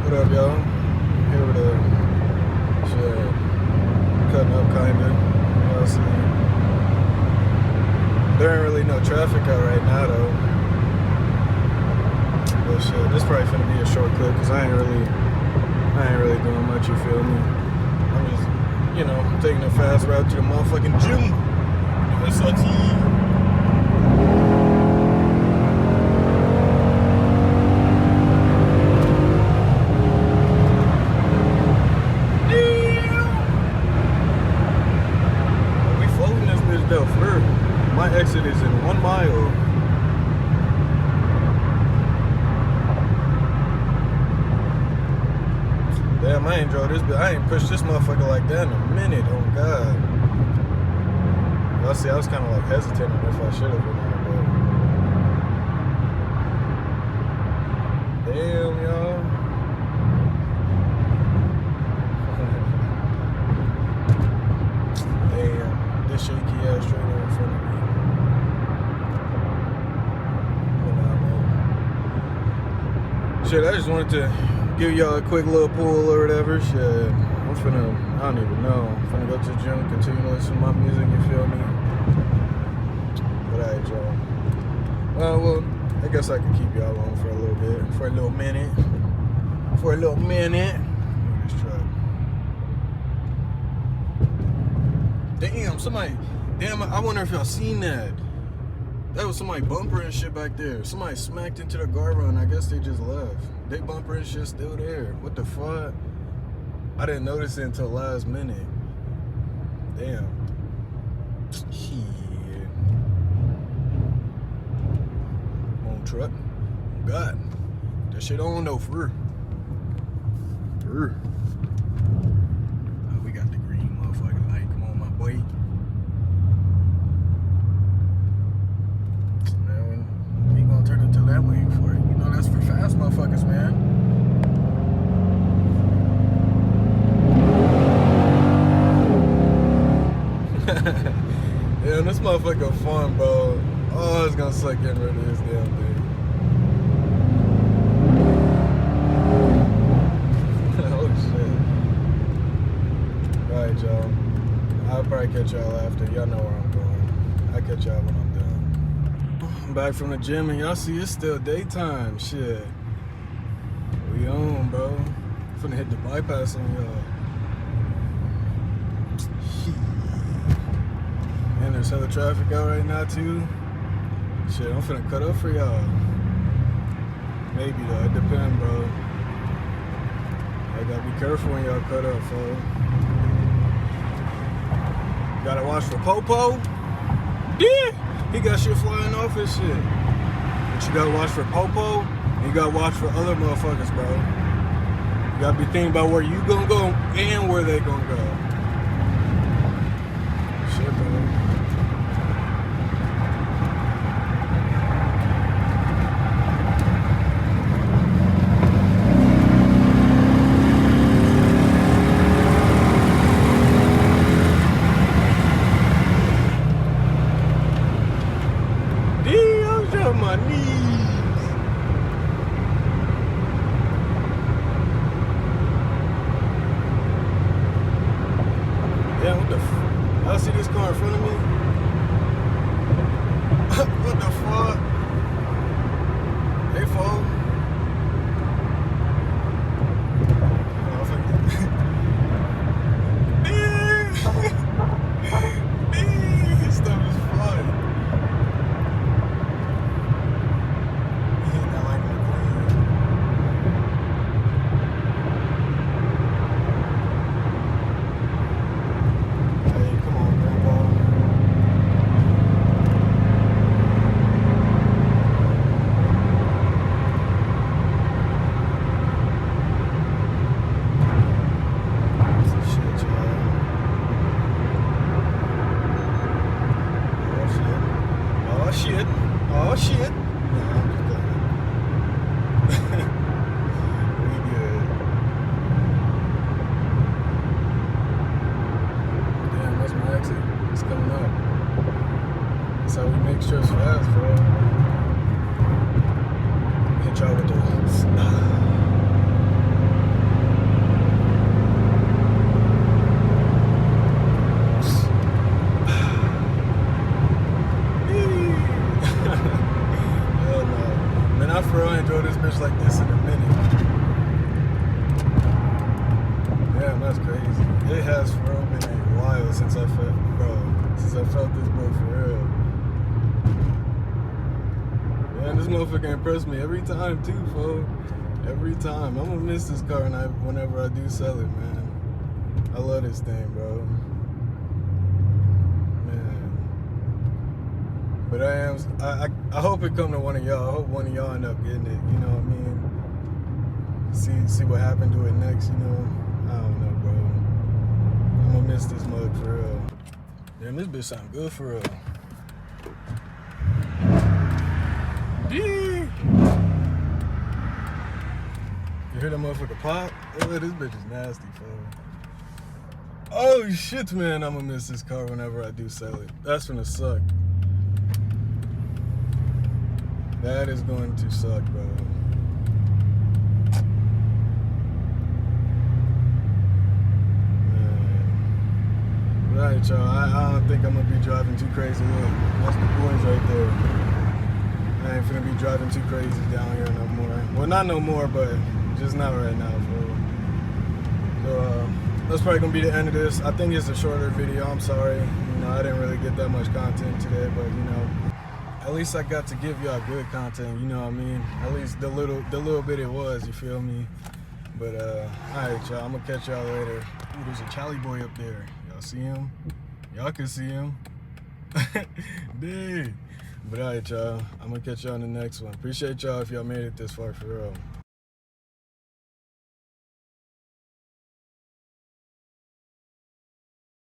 What up, y'all? Here with a shit, cutting up kinda. Y'all see, there ain't really no traffic out right now though. But shit, this probably finna be a short clip because I ain't really doing much. You feel me? I'm just, taking a fast route to the motherfucking gym. SRT8. My exit is in 1 mile. Damn, I ain't drove this, but I ain't pushed this motherfucker like that in a minute. Oh God. Well, see, I was kind of like hesitating if I should have been there, but damn, y'all. Damn, this shaky ass trailer in front of me. Shit, I just wanted to give y'all a quick little pull or whatever. Shit, I don't even know. I'm finna go to the gym, continue to listen to my music, you feel me? But alright, y'all. Well, I guess I can keep y'all on for a little bit, for a little minute. Let's try. Damn, I wonder if y'all seen that. That was somebody bumper and shit back there. Somebody smacked into the guardrail and I guess they just left. They bumper and shit still there. What the fuck? I didn't notice it until last minute. Damn. Shit. On truck. God. That shit on though, for real. Oh, we got the green motherfucking light. Come on, my boy. Turn into that way for it. That's for fast motherfuckers, man. Damn, this motherfucker fun, bro. Oh, it's gonna suck getting rid of this damn thing. Oh shit. Alright, y'all. I'll probably catch y'all after. Y'all know where I'm going. I'll catch y'all when I'm done. I'm back from the gym and y'all see it's still daytime. Shit. We on, bro. Finna hit the bypass on y'all. And there's hella traffic out right now too. Shit, I'm finna cut up for y'all. Maybe though, it depends, bro. I gotta be careful when y'all cut up, folks. Gotta watch for Popo. Yeah! He got shit flying off his shit. But you gotta watch for Popo, and you gotta watch for other motherfuckers, bro. You gotta be thinking about where you gonna go and where they gonna go. Shit, bro. My knees. motherfucker impress me every time too, folks. Every time. I'm gonna miss this car whenever I do sell it, man. I love this thing, bro. Man. But I hope it come to one of y'all. I hope one of y'all end up getting it. You know what I mean? See what happened to it next. You know? I don't know, bro. I'm gonna miss this mug for real. Damn, this bitch sound good for real. You hear that motherfucker pop? Oh, this bitch is nasty, fool. Oh shit, man, I'm gonna miss this car whenever I do sell it. That's gonna suck. That is going to suck, bro. Man. Right, y'all. I don't think I'm gonna be driving too crazy. Look, that's the boys right there. I ain't finna be driving too crazy down here no more. Well, not no more, but just not right now, fool. So, that's probably gonna be the end of this. I think it's a shorter video. I'm sorry. You know, I didn't really get that much content today, but you know, at least I got to give y'all good content. You know what I mean? At least the little bit it was. You feel me? But all right, y'all. I'm gonna catch y'all later. Ooh, there's a Charlie boy up there. Y'all see him? Y'all can see him. Dude. But all right, y'all. I'm gonna catch y'all in the next one. Appreciate y'all if y'all made it this far, for real.